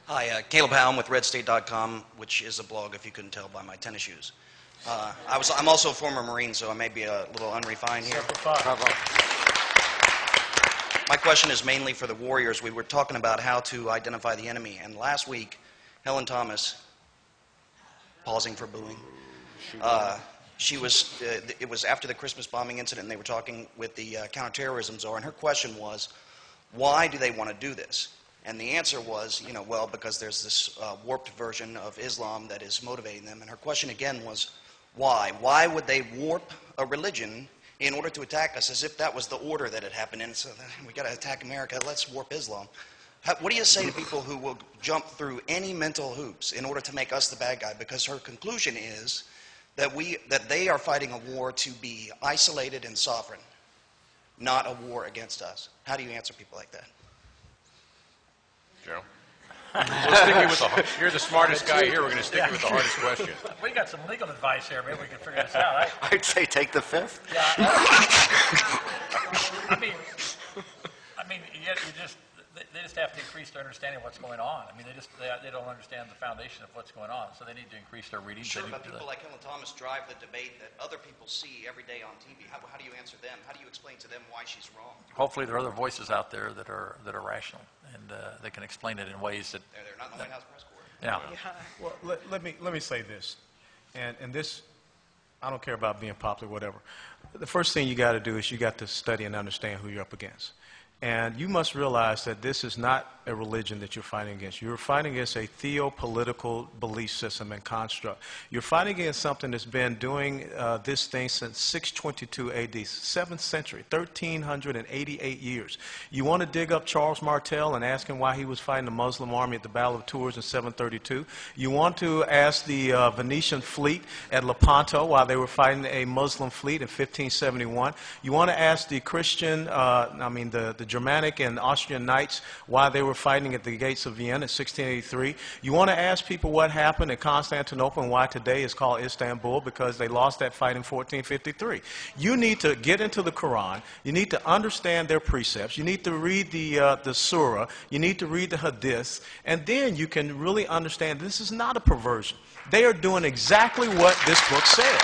Hi, Caleb Howell with RedState.com, which is a blog, if you couldn't tell by my tennis shoes. I'm also a former Marine, so I may be a little unrefined here. My question is mainly for the warriors. We were talking about how to identify the enemy, and last week, Helen Thomas, pausing for booing, it was after the Christmas bombing incident, and they were talking with the counterterrorism czar, and her question was, why do they want to do this? And the answer was, well, because there's this warped version of Islam that is motivating them. And her question again was, why? Why would they warp a religion in order to attack us, as if that was the order that had happened? And so we got to attack America, let's warp Islam. What do you say to people who will jump through any mental hoops in order to make us the bad guy? Because her conclusion is that they are fighting a war to be isolated and sovereign, not a war against us. How do you answer people like that? Joe? You're the smartest guy here. We're going to stick you with the hardest question. We got some legal advice here. Maybe we can figure this out, right? I'd say take the fifth. Yeah. I mean, they just have to increase their understanding of what's going on. I mean, they don't understand the foundation of what's going on, so they need to increase their reading. Sure, but people like Helen Thomas drive the debate that other people see every day on TV. How do you answer them? How do you explain to them why she's wrong? Hopefully, there are other voices out there that are rational and they can explain it in ways that they're not in the White House press corps. Yeah. Well, let me say this, and this, I don't care about being popular, whatever. The first thing you got to do is you got to study and understand who you're up against. And you must realize that this is not a religion that you're fighting against. You're fighting against a theopolitical belief system and construct. You're fighting against something that's been doing this thing since 622 AD, 7th century, 1,388 years. You want to dig up Charles Martel and ask him why he was fighting the Muslim army at the Battle of Tours in 732. You want to ask the Venetian fleet at Lepanto why they were fighting a Muslim fleet in 1571. You want to ask the Christian, the Germanic and Austrian knights why they were fighting at the gates of Vienna in 1683. You want to ask people what happened in Constantinople and why today is called Istanbul, because they lost that fight in 1453. You need to get into the Quran. You need to understand their precepts. You need to read the Surah. You need to read the Hadiths. And then you can really understand this is not a perversion. They are doing exactly what this book says.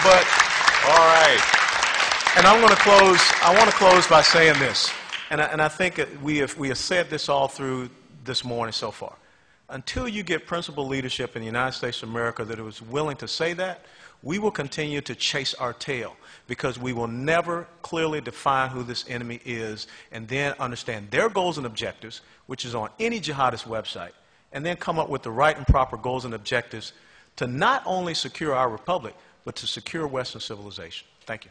But, all right. And I want to close by saying this, and I think that we have said this all through this morning so far. Until you get principled leadership in the United States of America that is willing to say that, we will continue to chase our tail, because we will never clearly define who this enemy is and then understand their goals and objectives, which is on any jihadist website, and then come up with the right and proper goals and objectives to not only secure our republic, but to secure Western civilization. Thank you.